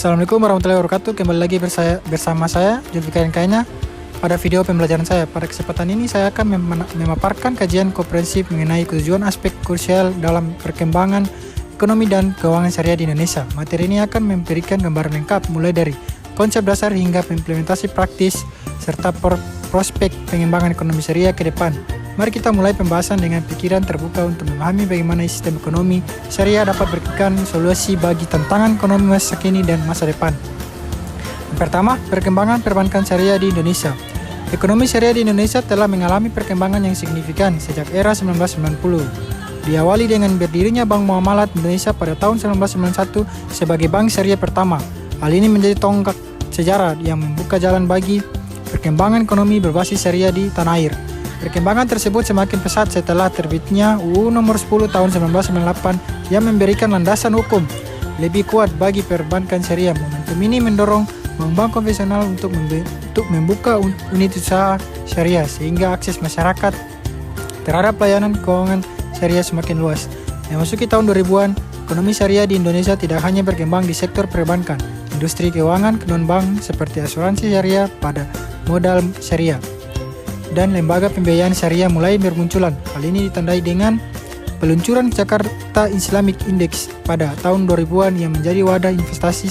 Assalamualaikum warahmatullahi wabarakatuh. Kembali lagi bersama saya Julfikar Kaina. Pada video pembelajaran saya pada kesempatan ini saya akan memaparkan kajian komprehensif mengenai tujuan aspek krusial dalam perkembangan ekonomi dan keuangan syariah di Indonesia. Materi ini akan memberikan gambaran lengkap mulai dari konsep dasar hingga implementasi praktis serta prospek pengembangan ekonomi syariah ke depan. Mari kita mulai pembahasan dengan pikiran terbuka untuk memahami bagaimana sistem ekonomi syariah dapat memberikan solusi bagi tantangan ekonomi masa kini dan masa depan. Yang pertama, perkembangan perbankan syariah di Indonesia. Ekonomi syariah di Indonesia telah mengalami perkembangan yang signifikan sejak era 1990. Diawali dengan berdirinya Bank Muamalat Indonesia pada tahun 1991 sebagai bank syariah pertama. Hal ini menjadi tonggak sejarah yang membuka jalan bagi perkembangan ekonomi berbasis syariah di tanah air. Perkembangan tersebut semakin pesat setelah terbitnya UU Nomor 10 Tahun 1998 yang memberikan landasan hukum lebih kuat bagi perbankan syariah. Momentum ini mendorong bank-bank konvensional untuk membuka unit usaha syariah sehingga akses masyarakat terhadap pelayanan keuangan syariah semakin luas. Memasuki tahun 2000-an, ekonomi syariah di Indonesia tidak hanya berkembang di sektor perbankan, industri keuangan non-bank seperti asuransi syariah pada modal syariah dan lembaga pembiayaan syariah mulai bermunculan. Hal ini ditandai dengan peluncuran Jakarta Islamic Index pada tahun 2000-an yang menjadi wadah investasi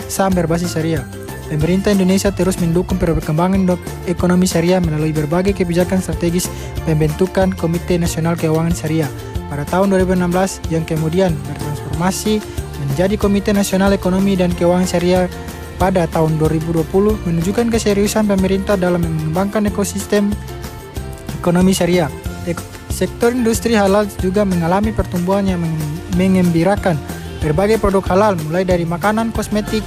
saham berbasis syariah. Pemerintah Indonesia terus mendukung perkembangan ekonomi syariah melalui berbagai kebijakan strategis pembentukan Komite Nasional Keuangan Syariah pada tahun 2016 yang kemudian bertransformasi menjadi Komite Nasional Ekonomi dan Keuangan Syariah pada tahun 2020 menunjukkan keseriusan pemerintah dalam mengembangkan ekosistem ekonomi syariah. Sektor industri halal juga mengalami pertumbuhan yang mengembirakan. Berbagai produk halal mulai dari makanan, kosmetik,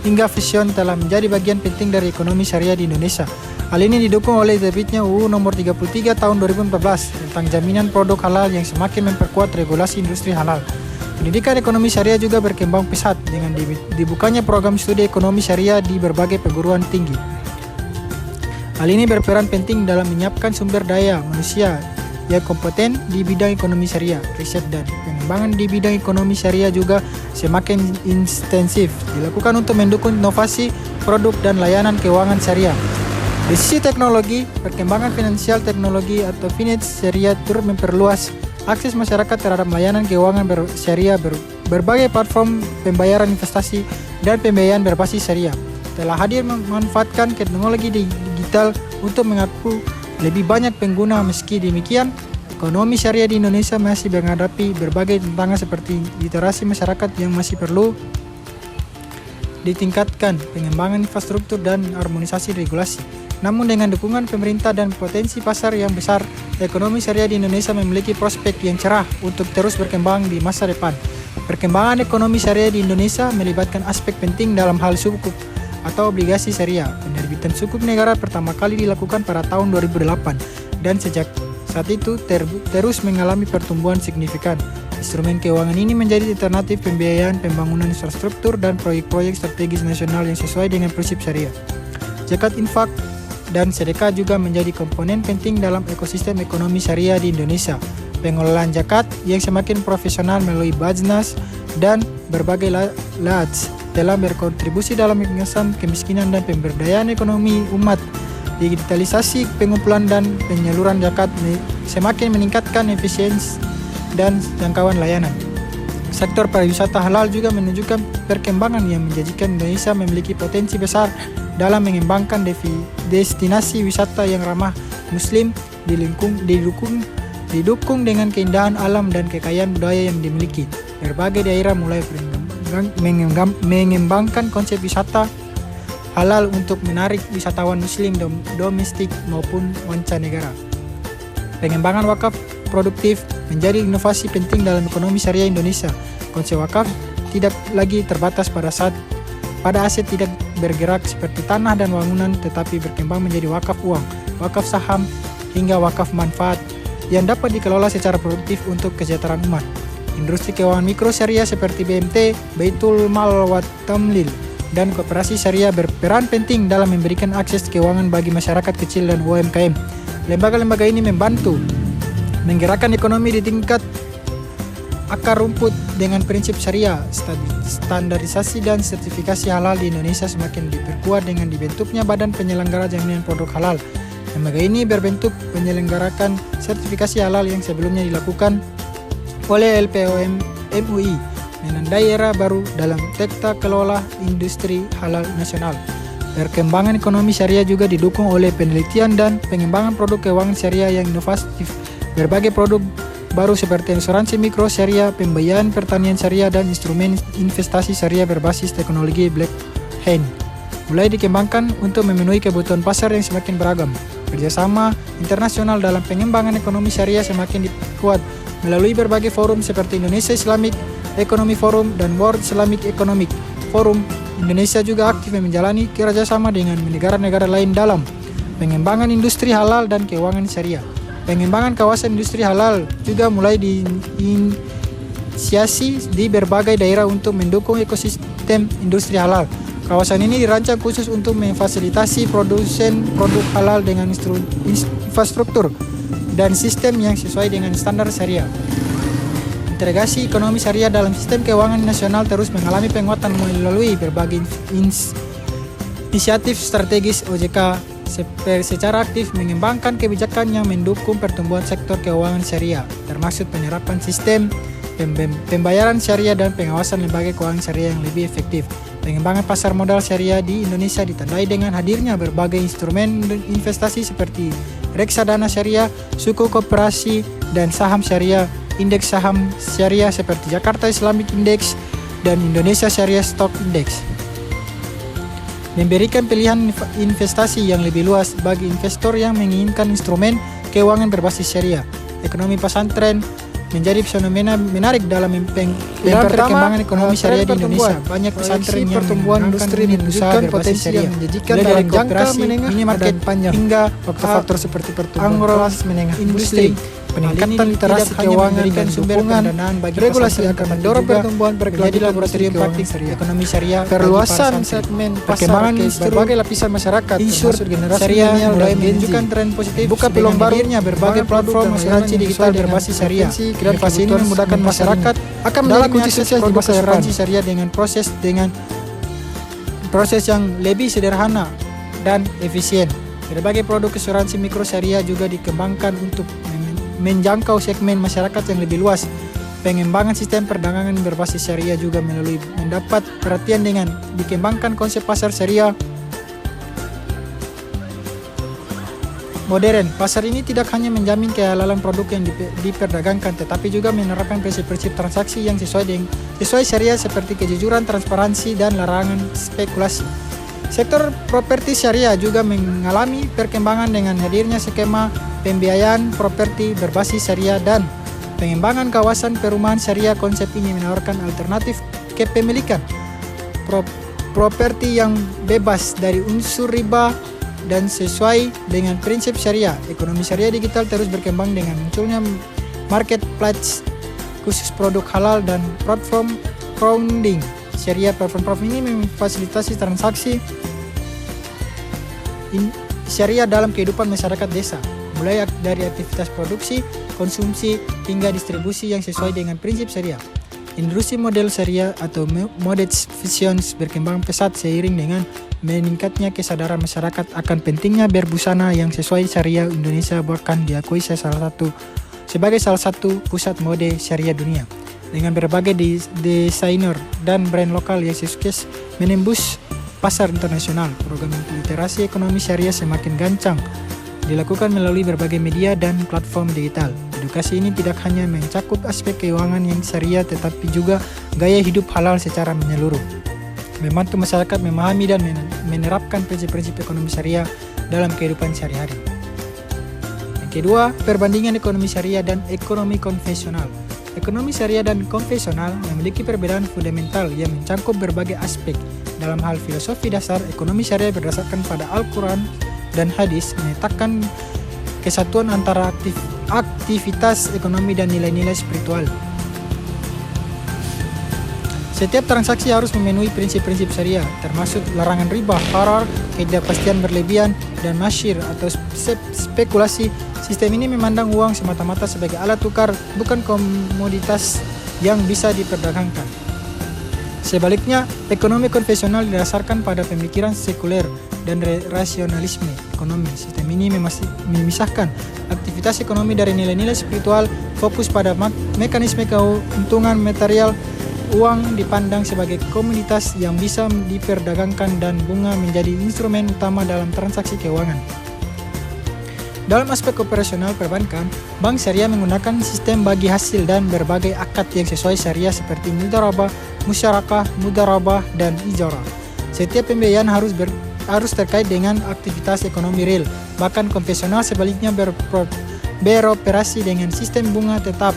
hingga fashion telah menjadi bagian penting dari ekonomi syariah di Indonesia. Hal ini didukung oleh terbitnya UU Nomor 33 Tahun 2014 tentang jaminan produk halal yang semakin memperkuat regulasi industri halal. Pendidikan ekonomi syariah juga berkembang pesat dengan dibukanya program studi ekonomi syariah di berbagai perguruan tinggi. Hal ini berperan penting dalam menyiapkan sumber daya manusia yang kompeten di bidang ekonomi syariah. Riset dan pengembangan di bidang ekonomi syariah juga semakin intensif dilakukan untuk mendukung inovasi produk dan layanan keuangan syariah. Di sisi teknologi, perkembangan finansial teknologi atau finance syariah turut memperluas akses masyarakat terhadap layanan keuangan syariah. Berbagai platform pembayaran investasi dan pembiayaan berbasis syariah telah hadir memanfaatkan teknologi digital untuk mengaku lebih banyak pengguna. Meski demikian, ekonomi syariah di Indonesia masih menghadapi berbagai tantangan seperti literasi masyarakat yang masih perlu ditingkatkan, pengembangan infrastruktur dan harmonisasi regulasi. Namun dengan dukungan pemerintah dan potensi pasar yang besar, ekonomi syariah di Indonesia memiliki prospek yang cerah untuk terus berkembang di masa depan. Perkembangan ekonomi syariah di Indonesia melibatkan aspek penting dalam hal sukuk atau obligasi syariah. Penerbitan sukuk negara pertama kali dilakukan pada tahun 2008 dan sejak saat itu terus mengalami pertumbuhan signifikan. Instrumen keuangan ini menjadi alternatif pembiayaan pembangunan infrastruktur dan proyek-proyek strategis nasional yang sesuai dengan prinsip syariah. Zakat infak dan sedekah juga menjadi komponen penting dalam ekosistem ekonomi syariah di Indonesia. Pengelolaan zakat yang semakin profesional melalui Bajnas dan berbagai LADS telah berkontribusi dalam pengentasan kemiskinan dan pemberdayaan ekonomi umat. Digitalisasi pengumpulan dan penyaluran zakat semakin meningkatkan efisiensi dan jangkauan layanan. Sektor pariwisata halal juga menunjukkan perkembangan yang menjadikan Indonesia memiliki potensi besar dalam mengembangkan destinasi wisata yang ramah Muslim, didukung dengan keindahan alam dan kekayaan budaya yang dimiliki. Berbagai daerah mulai mengembangkan konsep wisata halal untuk menarik wisatawan Muslim domestik maupun mancanegara. Pengembangan wakaf produktif menjadi inovasi penting dalam ekonomi syariah Indonesia. Konsep wakaf tidak lagi terbatas pada aset tidak bergerak seperti tanah dan bangunan, tetapi berkembang menjadi wakaf uang, wakaf saham, hingga wakaf manfaat yang dapat dikelola secara produktif untuk kesejahteraan umat. Industri keuangan mikro syariah seperti BMT, Baitul Mal wa Tamlil, dan koperasi syariah berperan penting dalam memberikan akses keuangan bagi masyarakat kecil dan UMKM. Lembaga-lembaga ini membantu menggerakkan ekonomi di tingkat akar rumput dengan prinsip syariah. Standarisasi dan sertifikasi halal di Indonesia semakin diperkuat dengan dibentuknya Badan Penyelenggara Jaminan Produk Halal. Lembaga ini berbentuk menyelenggarakan sertifikasi halal yang sebelumnya dilakukan oleh LPOM MUI, menandai era baru dalam tata kelola industri halal nasional. Perkembangan ekonomi syariah juga didukung oleh penelitian dan pengembangan produk keuangan syariah yang inovatif. Berbagai produk baru seperti asuransi mikro syariah, pembiayaan pertanian syariah, dan instrumen investasi syariah berbasis teknologi blockchain mulai dikembangkan untuk memenuhi kebutuhan pasar yang semakin beragam. Kerjasama internasional dalam pengembangan ekonomi syariah semakin diperkuat melalui berbagai forum seperti Indonesia Islamic Economy Forum dan World Islamic Economic Forum. Indonesia juga aktif menjalani kerjasama dengan negara-negara lain dalam pengembangan industri halal dan keuangan syariah. Pengembangan kawasan industri halal juga mulai diinisiasi di berbagai daerah untuk mendukung ekosistem industri halal. Kawasan ini dirancang khusus untuk memfasilitasi produsen produk halal dengan infrastruktur dan sistem yang sesuai dengan standar syariah. Integrasi ekonomi syariah dalam sistem keuangan nasional terus mengalami penguatan melalui berbagai inisiatif strategis OJK secara aktif mengembangkan kebijakan yang mendukung pertumbuhan sektor keuangan syariah, termasuk penerapan sistem pembayaran syariah dan pengawasan lembaga keuangan syariah yang lebih efektif. Pengembangan pasar modal syariah di Indonesia ditandai dengan hadirnya berbagai instrumen investasi seperti reksadana syariah, suku koperasi, dan saham syariah, indeks saham syariah seperti Jakarta Islamic Index dan Indonesia Syariah Stock Index. Memberikan pilihan investasi yang lebih luas bagi investor yang menginginkan instrumen keuangan berbasis syariah. Ekonomi pesantren menjadi fenomena menarik dalam perkembangan ekonomi syariah di Indonesia. Banyak pesantren yang pertumbuhan industri menunjukkan potensi yang menjanjikan dalam jangka menengah dan panjang hingga faktor-faktor seperti pertumbuhan kelas menengah industri. Peningkatan literasi keuangan dan dukungan regulasi akan mendorong pertumbuhan berkelanjutan laboratorium praktik ekonomi syariah, perluasan segmen pasar ke berbagai lapisan masyarakat, termasuk generasi syariah mulai menunjukkan tren positif, buka peluang barunya berbagai platform asuransi digital berbasis syariah. Inovasi ini memudahkan masyarakat akan menjadi kunci sukses di masa depan syariah dengan proses yang lebih sederhana dan efisien. Berbagai produk asuransi mikro syariah juga dikembangkan untuk menjangkau segmen masyarakat yang lebih luas. Pengembangan sistem perdagangan berbasis syariah juga melalui mendapat perhatian dengan dikembangkan konsep pasar syariah modern. Pasar ini tidak hanya menjamin kehalalan produk yang diperdagangkan, tetapi juga menerapkan prinsip-prinsip transaksi yang sesuai syariah seperti kejujuran, transparansi, dan larangan spekulasi. Sektor properti syariah juga mengalami perkembangan dengan hadirnya skema pembiayaan properti berbasis syariah dan pengembangan kawasan perumahan syariah. Konsep ini menawarkan alternatif kepemilikan properti yang bebas dari unsur riba dan sesuai dengan prinsip syariah. Ekonomi syariah digital terus berkembang dengan munculnya marketplace khusus produk halal dan platform crowdfunding syariah. Platform ini memfasilitasi transaksi syariah dalam kehidupan masyarakat desa, mulai dari aktivitas produksi, konsumsi, hingga distribusi yang sesuai dengan prinsip syariah. Industri model syariah atau mortgage visions berkembang pesat seiring dengan meningkatnya kesadaran masyarakat akan pentingnya berbusana yang sesuai syariah. Indonesia bahkan diakui sebagai salah satu pusat mode syariah dunia, dengan berbagai desainer dan brand lokal yang sukses menembus pasar internasional. Program literasi ekonomi syariah semakin gancang dilakukan melalui berbagai media dan platform digital. Edukasi ini tidak hanya mencakup aspek keuangan yang syariah, tetapi juga gaya hidup halal secara menyeluruh, membantu masyarakat memahami dan menerapkan prinsip-prinsip ekonomi syariah dalam kehidupan sehari-hari. Yang kedua, perbandingan ekonomi syariah dan ekonomi konvensional. Ekonomi syariah dan konvensional memiliki perbedaan fundamental yang mencakup berbagai aspek. Dalam hal filosofi dasar, ekonomi syariah berdasarkan pada Al-Quran dan hadis menyatakan kesatuan antara aktivitas ekonomi dan nilai-nilai spiritual. Setiap transaksi harus memenuhi prinsip-prinsip syariah, termasuk larangan riba, harar, ketidakpastian berlebihan, dan masyir atau spekulasi. Sistem ini memandang uang semata-mata sebagai alat tukar, bukan komoditas yang bisa diperdagangkan. Sebaliknya, ekonomi konvensional didasarkan pada pemikiran sekuler dan rasionalisme ekonomi. Sistem ini memisahkan aktivitas ekonomi dari nilai-nilai spiritual, fokus pada mekanisme keuntungan material. Uang dipandang sebagai komoditas yang bisa diperdagangkan dan bunga menjadi instrumen utama dalam transaksi keuangan. Dalam aspek operasional perbankan, bank syariah menggunakan sistem bagi hasil dan berbagai akad yang sesuai syariah seperti mudharabah, musyarakah, mudharabah, dan ijarah. Setiap pembiayaan harus terkait dengan aktivitas ekonomi real. Bahkan konvensional sebaliknya beroperasi dengan sistem bunga tetap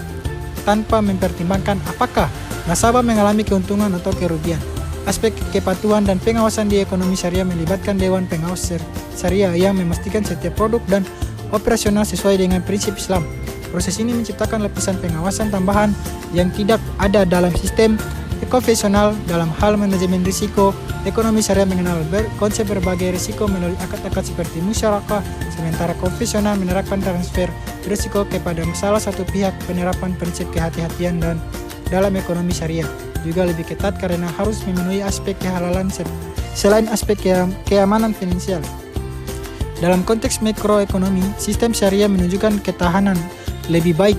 tanpa mempertimbangkan apakah nasabah mengalami keuntungan atau kerugian. Aspek kepatuhan dan pengawasan di ekonomi syariah melibatkan Dewan Pengawas Syariah yang memastikan setiap produk dan operasional sesuai dengan prinsip Islam. Proses ini menciptakan lapisan pengawasan tambahan yang tidak ada dalam sistem konvensional. Dalam hal manajemen risiko, ekonomi syariah mengenal konsep berbagai risiko melalui akad-akad seperti musyarakah, sementara konvensional menerapkan transfer risiko kepada salah satu pihak. Penerapan prinsip kehati-hatian dan dalam ekonomi syariah juga lebih ketat karena harus memenuhi aspek kehalalan selain aspek keamanan finansial. Dalam konteks makroekonomi, sistem syariah menunjukkan ketahanan lebih baik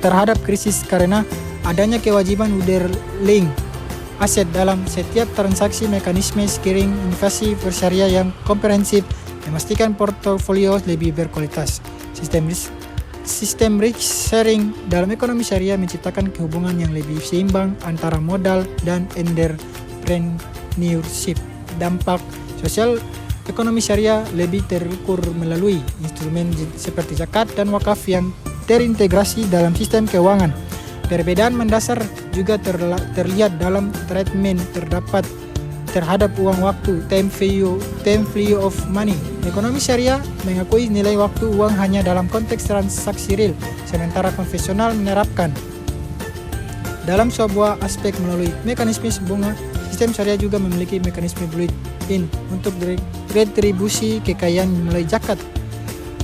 terhadap krisis karena adanya kewajiban underlying aset dalam setiap transaksi. Mekanisme screening investasi bersyariah yang komprehensif memastikan portofolio lebih berkualitas. Sistem risk sharing dalam ekonomi syariah menciptakan hubungan yang lebih seimbang antara modal dan entrepreneurship. Dampak sosial ekonomi syariah lebih terukur melalui instrumen seperti zakat dan wakaf yang terintegrasi dalam sistem keuangan. Perbedaan mendasar juga terlihat dalam treatment terhadap uang waktu, time value of money. Ekonomi syariah mengakui nilai waktu uang hanya dalam konteks transaksi real, sementara konvensional menerapkan dalam sebuah aspek melalui mekanisme bunga. Sistem syariah juga memiliki mekanisme built-in untuk retribusi kekayaan melalui zakat,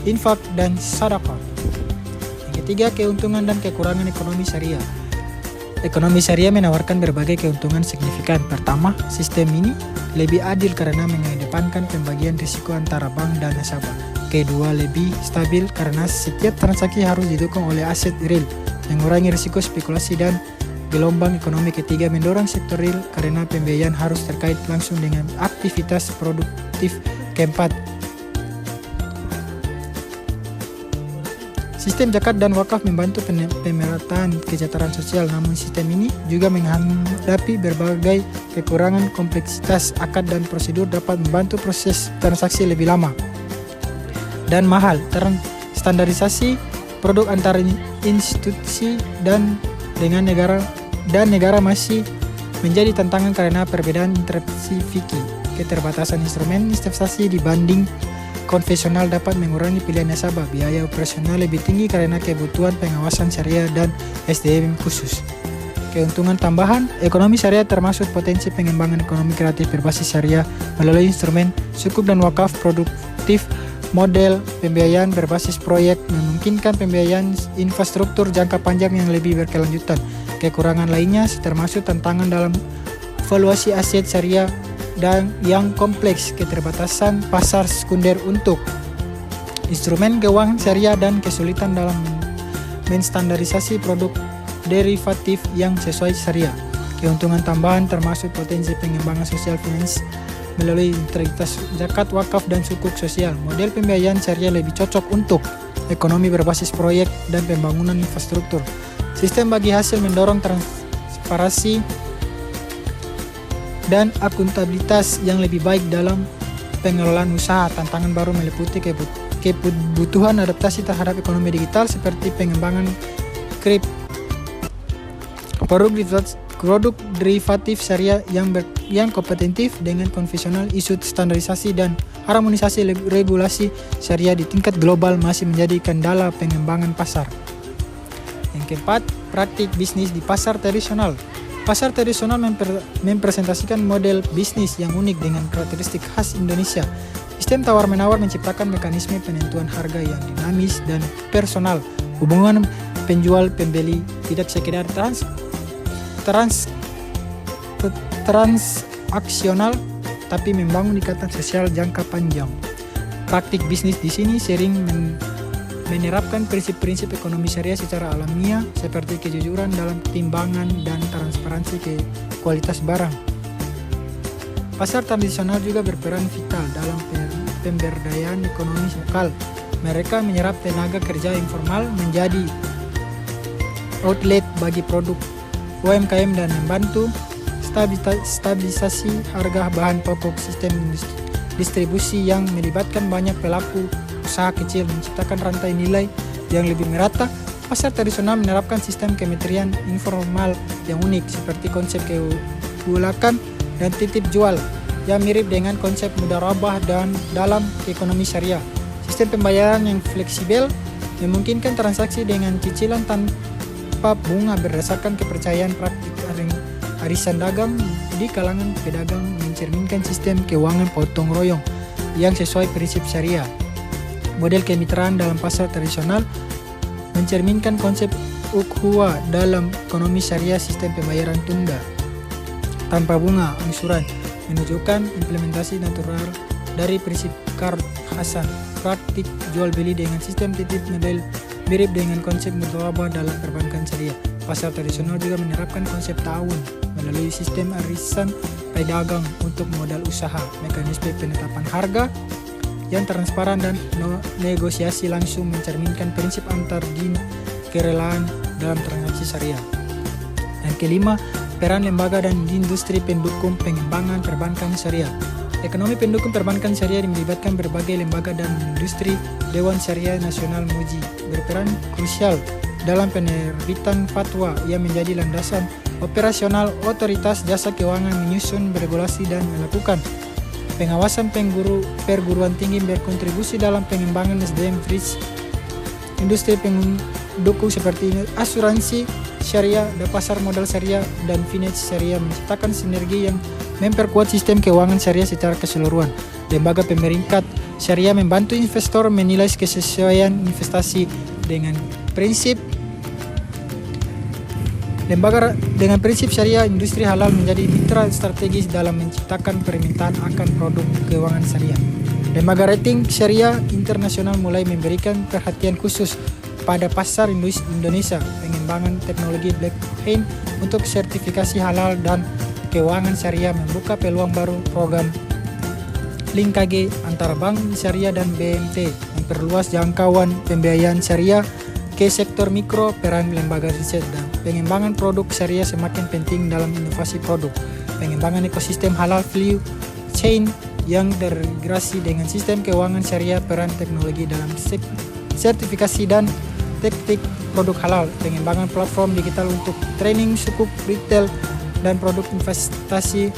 infak, dan sedekah. Yang ketiga, keuntungan dan kekurangan ekonomi syariah. Ekonomi syariah menawarkan berbagai keuntungan signifikan. Pertama, sistem ini lebih adil karena mengedepankan pembagian risiko antara bank dan nasabah. Kedua, lebih stabil karena setiap transaksi harus didukung oleh aset real, mengurangi risiko spekulasi dan gelombang ekonomi. Ketiga, mendorong sektor real karena pembiayaan harus terkait langsung dengan aktivitas produktif. Keempat, sistem zakat dan wakaf membantu pemerataan kesejahteraan sosial, namun sistem ini juga menghadapi berbagai kekurangan. Kompleksitas akad dan prosedur dapat membantu proses transaksi lebih lama dan mahal. Standarisasi produk antar institusi dan dengan negara masih menjadi tantangan karena perbedaan intervensi fikih. Keterbatasan instrumen investasi dibanding konvensional dapat mengurangi pilihan nasabah. Biaya operasional lebih tinggi karena kebutuhan pengawasan syariah dan SDM khusus. Keuntungan tambahan, ekonomi syariah termasuk potensi pengembangan ekonomi kreatif berbasis syariah melalui instrumen sukuk dan wakaf produktif. Model pembiayaan berbasis proyek memungkinkan pembiayaan infrastruktur jangka panjang yang lebih berkelanjutan. Kekurangan lainnya termasuk tantangan dalam valuasi aset syariah dan yang kompleks, keterbatasan pasar sekunder untuk instrumen keuangan syariah, dan kesulitan dalam menstandarisasi produk derivatif yang sesuai syariah. Keuntungan tambahan termasuk potensi pengembangan sosial finance melalui integritas zakat, wakaf, dan sukuk sosial. Model pembiayaan syariah lebih cocok untuk ekonomi berbasis proyek dan pembangunan infrastruktur. Sistem bagi hasil mendorong transparansi dan akuntabilitas yang lebih baik dalam pengelolaan usaha. Tantangan baru meliputi kebutuhan adaptasi terhadap ekonomi digital seperti pengembangan produk derivatif syariah yang kompetitif dengan konvensional. Isu standarisasi dan harmonisasi regulasi syariah di tingkat global masih menjadi kendala pengembangan pasar. Yang keempat, praktik bisnis di pasar tradisional. Pasar tradisional mempresentasikan model bisnis yang unik dengan karakteristik khas Indonesia. Sistem tawar-menawar menciptakan mekanisme penentuan harga yang dinamis dan personal. Hubungan penjual pembeli, tidak sekedar transaksional, tapi membangun ikatan sosial jangka panjang. Praktik bisnis di sini sering menerapkan prinsip-prinsip ekonomi syariah secara alamiah seperti kejujuran dalam timbangan dan transparansi ke kualitas barang. Pasar tradisional juga berperan vital dalam pemberdayaan ekonomi lokal. Mereka menyerap tenaga kerja informal menjadi outlet bagi produk UMKM dan membantu stabilisasi harga bahan pokok. Sistem distribusi yang melibatkan banyak pelaku usaha kecil menciptakan rantai nilai yang lebih merata. Pasar tradisional menerapkan sistem kementerian informal yang unik seperti konsep keulakan dan titip jual yang mirip dengan konsep mudharabah dan dalam ekonomi syariah. Sistem pembayaran yang fleksibel memungkinkan transaksi dengan cicilan tanpa bunga berdasarkan kepercayaan praktik arisan dagang di kalangan pedagang, mencerminkan sistem keuangan potong royong yang sesuai prinsip syariah. Model kemitraan dalam pasar tradisional mencerminkan konsep ukhuwah dalam ekonomi syariah. Sistem pembayaran tunda tanpa bunga angsuran menunjukkan implementasi natural dari prinsip Qard Hasan. Praktik jual beli dengan sistem titip model mirip dengan konsep mudharabah dalam perbankan syariah. Pasar tradisional juga menerapkan konsep ta'awun melalui sistem arisan pedagang untuk modal usaha, mekanisme penetapan harga yang transparan dan negosiasi langsung mencerminkan prinsip antar din kerelaan dalam transaksi syariah. Yang kelima, peran lembaga dan industri pendukung pengembangan perbankan syariah. Ekonomi pendukung perbankan syariah melibatkan berbagai lembaga dan industri. Dewan Syariah Nasional MUJI berperan krusial dalam penerbitan fatwa yang menjadi landasan operasional otoritas jasa keuangan, menyusun regulasi dan melakukan pengawasan. Perguruan tinggi berkontribusi dalam pengembangan SDM FRIS. Industri pendukung seperti asuransi syariah, pasar modal syariah, dan finance syariah menciptakan sinergi yang memperkuat sistem keuangan syariah secara keseluruhan. Lembaga pemeringkat syariah membantu investor menilai kesesuaian investasi dengan prinsip syariah. Industri halal menjadi mitra strategis dalam menciptakan permintaan akan produk keuangan syariah. Lembaga rating syariah internasional mulai memberikan perhatian khusus pada pasar Indonesia. Pengembangan teknologi blockchain untuk sertifikasi halal dan keuangan syariah membuka peluang baru. Program Link KG antara bank syariah dan BMT memperluas jangkauan pembiayaan syariah ke sektor mikro. Peran lembaga riset dan pengembangan produk syariah semakin penting dalam inovasi produk. Pengembangan ekosistem halal value chain yang terintegrasi dengan sistem keuangan syariah. Peran teknologi dalam sertifikasi dan teknik produk halal. Pengembangan platform digital untuk training suku retail dan produk investasi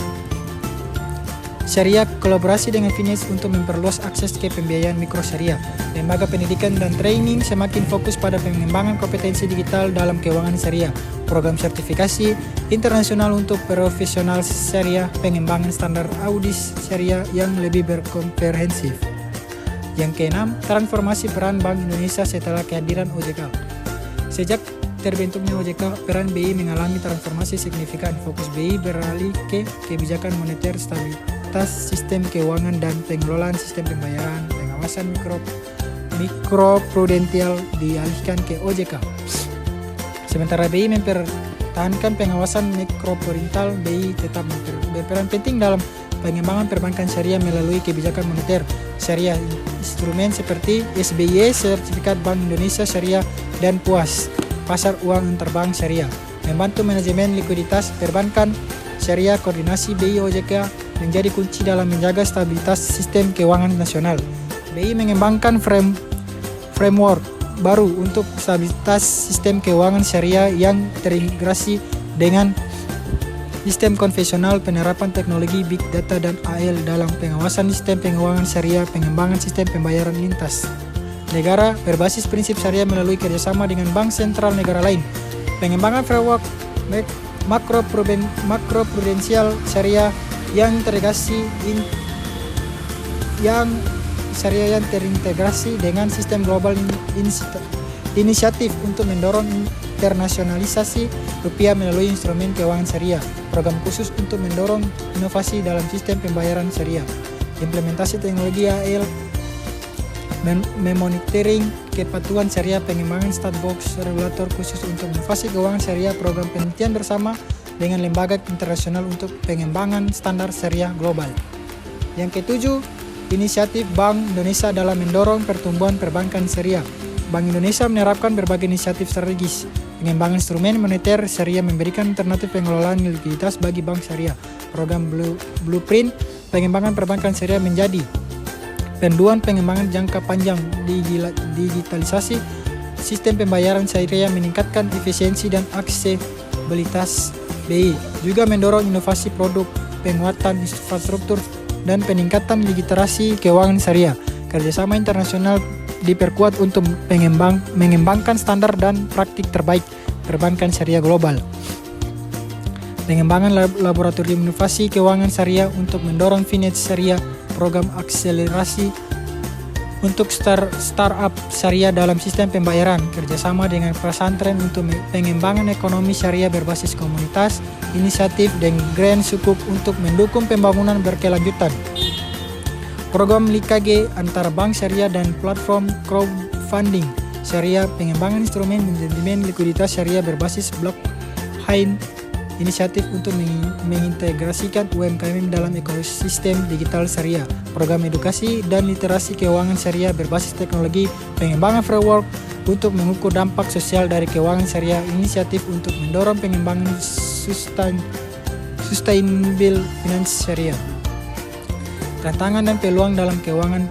syariah. Kolaborasi dengan finance untuk memperluas akses ke pembiayaan mikro syariah. Lembaga pendidikan dan training semakin fokus pada pengembangan kompetensi digital dalam keuangan syariah. Program sertifikasi internasional untuk profesional syariah. Pengembangan standar audit syariah yang lebih berkomprehensif. Yang keenam, transformasi peran Bank Indonesia setelah kehadiran OJK. Sejak terbentuknya OJK, peran BI mengalami transformasi signifikan. Fokus BI beralih ke kebijakan moneter, stabilitas sistem keuangan, dan pengelolaan sistem pembayaran. Pengawasan mikroprudensial dialihkan ke OJK. Sementara BI mempertahankan pengawasan mikroprudensial, BI tetap berperan penting dalam pengembangan perbankan syariah melalui kebijakan moneter syariah. Instrumen seperti SBY, Sertifikat Bank Indonesia Syariah, dan PUAS, pasar uang antarbank syariah, membantu manajemen likuiditas perbankan syariah. Koordinasi BI OJK menjadi kunci dalam menjaga stabilitas sistem keuangan nasional. BI mengembangkan framework baru untuk stabilitas sistem keuangan syariah yang terintegrasi dengan sistem konvensional. Penerapan teknologi big data dan AL dalam pengawasan sistem keuangan syariah. Pengembangan sistem pembayaran lintas negara berbasis prinsip syariah melalui kerjasama dengan bank sentral negara lain. Pengembangan framework makroprudensial syariah yang terintegrasi dengan sistem global Inisiatif untuk mendorong internasionalisasi rupiah melalui instrumen keuangan syariah, program khusus untuk mendorong inovasi dalam sistem pembayaran syariah, implementasi teknologi AL, memonitoring kepatuhan syariah, pengembangan sandbox regulator khusus untuk inovasi keuangan syariah, program penelitian bersama dengan lembaga internasional untuk pengembangan standar syariah global. Yang ketujuh, inisiatif Bank Indonesia dalam mendorong pertumbuhan perbankan syariah. Bank Indonesia menerapkan berbagai inisiatif strategis. Pengembangan instrumen moneter syariah memberikan alternatif pengelolaan likuiditas bagi bank syariah. Program Blueprint pengembangan perbankan syariah menjadi panduan pengembangan jangka panjang. Digitalisasi sistem pembayaran syariah meningkatkan efisiensi dan aksesibilitas BI. Juga mendorong inovasi produk, penguatan infrastruktur, dan peningkatan literasi keuangan syariah. Kerjasama internasional diperkuat untuk mengembangkan standar dan praktik terbaik perbankan syariah global. Pengembangan laboratorium inovasi keuangan syariah untuk mendorong finance syariah, program akselerasi untuk startup syariah dalam sistem pembayaran, kerjasama dengan pesantren untuk pengembangan ekonomi syariah berbasis komunitas, inisiatif dan grant sukuk untuk mendukung pembangunan berkelanjutan. Program LIKG antara bank syariah dan platform crowdfunding syariah, pengembangan instrumen manajemen likuiditas syariah berbasis blockchain, inisiatif untuk mengintegrasikan UMKM dalam ekosistem digital syariah, program edukasi dan literasi keuangan syariah berbasis teknologi, pengembangan framework untuk mengukur dampak sosial dari keuangan syariah, inisiatif untuk mendorong pengembangan sustainable finance syariah. Tantangan dan peluang dalam keuangan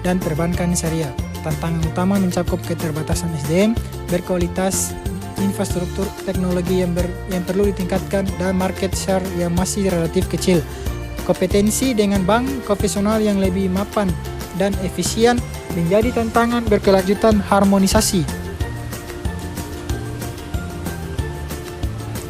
dan perbankan syariah. Tantangan utama mencakup keterbatasan SDM berkualitas, infrastruktur teknologi yang perlu ditingkatkan, dan market share yang masih relatif kecil. Kompetensi dengan bank profesional yang lebih mapan dan efisien menjadi tantangan berkelanjutan. Harmonisasi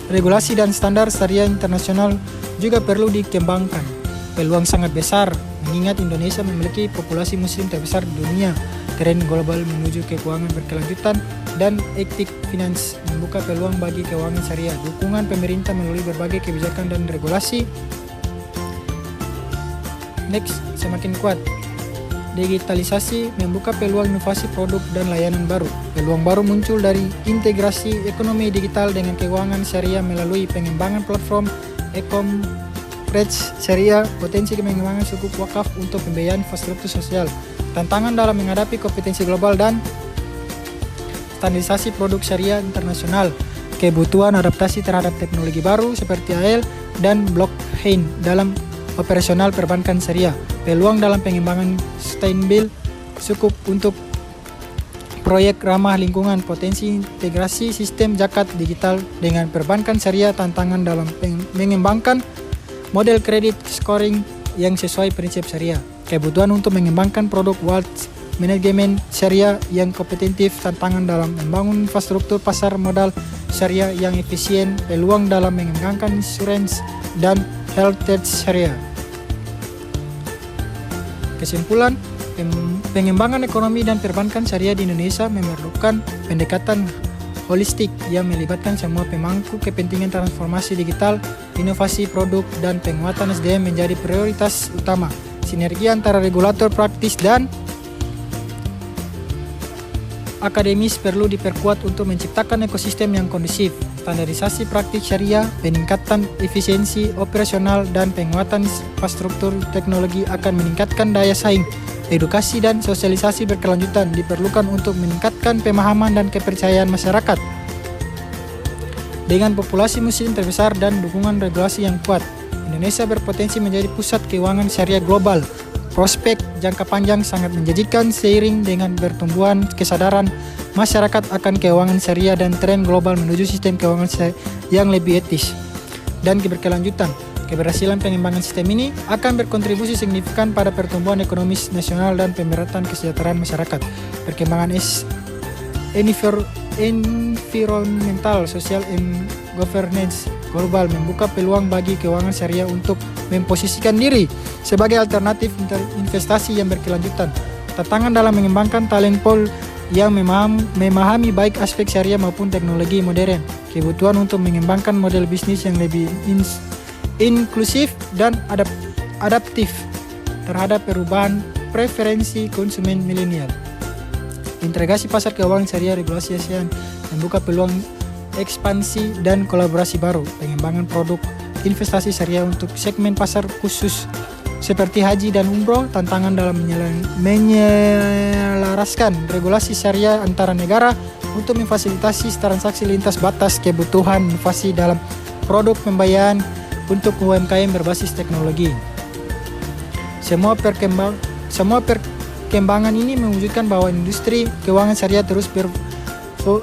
regulasi dan standar syariah internasional juga perlu dikembangkan. Peluang sangat besar, mengingat Indonesia memiliki populasi muslim terbesar di dunia. Tren global menuju keuangan berkelanjutan dan etik finance membuka peluang bagi keuangan syariah. Dukungan pemerintah melalui berbagai kebijakan dan regulasi semakin kuat. Digitalisasi membuka peluang inovasi produk dan layanan baru. Peluang baru muncul dari integrasi ekonomi digital dengan keuangan syariah melalui pengembangan platform syariah, potensi pengembangan sukuk wakaf untuk pembiayaan infrastruktur sosial, tantangan dalam menghadapi kompetensi global dan standarisasi produk syariah internasional, kebutuhan adaptasi terhadap teknologi baru seperti AL dan blockchain dalam operasional perbankan syariah, peluang dalam pengembangan sustainable sukuk untuk proyek ramah lingkungan, potensi integrasi sistem zakat digital dengan perbankan syariah, tantangan dalam mengembangkan model kredit scoring yang sesuai prinsip syariah, kebutuhan untuk mengembangkan produk wealth management syariah yang kompetitif, tantangan dalam membangun infrastruktur pasar modal syariah yang efisien, peluang dalam mengembangkan insurance dan health tech syariah. Kesimpulan, pengembangan ekonomi dan perbankan syariah di Indonesia memerlukan pendekatan holistik yang melibatkan semua pemangku kepentingan. Transformasi digital, inovasi produk, dan penguatan SDM menjadi prioritas utama. Sinergi antara regulator, praktis, dan akademis perlu diperkuat untuk menciptakan ekosistem yang kondusif. Standarisasi praktik syariah, peningkatan efisiensi operasional, dan penguatan infrastruktur teknologi akan meningkatkan daya saing. Edukasi dan sosialisasi berkelanjutan diperlukan untuk meningkatkan pemahaman dan kepercayaan masyarakat. Dengan populasi muslim terbesar dan dukungan regulasi yang kuat, Indonesia berpotensi menjadi pusat keuangan syariah global. Prospek jangka panjang sangat menjanjikan seiring dengan pertumbuhan kesadaran masyarakat akan keuangan syariah dan tren global menuju sistem keuangan syariah yang lebih etis dan berkelanjutan. Keberhasilan pengembangan sistem ini akan berkontribusi signifikan pada pertumbuhan ekonomi nasional dan pemerataan kesejahteraan masyarakat. Perkembangan environmental, sosial, and governance global membuka peluang bagi keuangan syariah untuk memposisikan diri sebagai alternatif investasi yang berkelanjutan. Tantangan dalam mengembangkan talent pool yang memahami baik aspek syariah maupun teknologi modern, kebutuhan untuk mengembangkan model bisnis yang lebih inklusif dan adaptif terhadap perubahan preferensi konsumen milenial. Integrasi pasar keuangan syariah regulasi ASEAN membuka peluang ekspansi dan kolaborasi baru, pengembangan produk investasi syariah untuk segmen pasar khusus seperti haji dan umroh, tantangan dalam menyelaraskan regulasi syariah antara negara untuk memfasilitasi transaksi lintas batas, kebutuhan inovasi dalam produk pembayaran untuk UMKM berbasis teknologi. Semua perkembangan ini mewujudkan bahwa industri keuangan syariah terus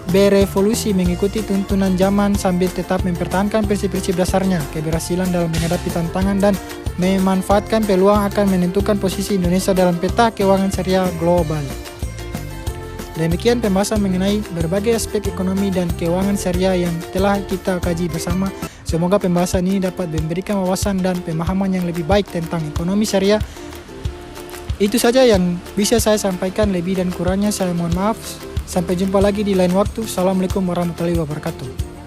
berevolusi mengikuti tuntunan zaman sambil tetap mempertahankan prinsip-prinsip dasarnya. Keberhasilan dalam menghadapi tantangan dan memanfaatkan peluang akan menentukan posisi Indonesia dalam peta keuangan syariah global. Demikian pembahasan mengenai berbagai aspek ekonomi dan keuangan syariah yang telah kita kaji bersama. Semoga pembahasan ini dapat memberikan wawasan dan pemahaman yang lebih baik tentang ekonomi syariah. Itu saja yang bisa saya sampaikan, lebih dan kurangnya saya mohon maaf. Sampai jumpa lagi di lain waktu. Assalamualaikum warahmatullahi wabarakatuh.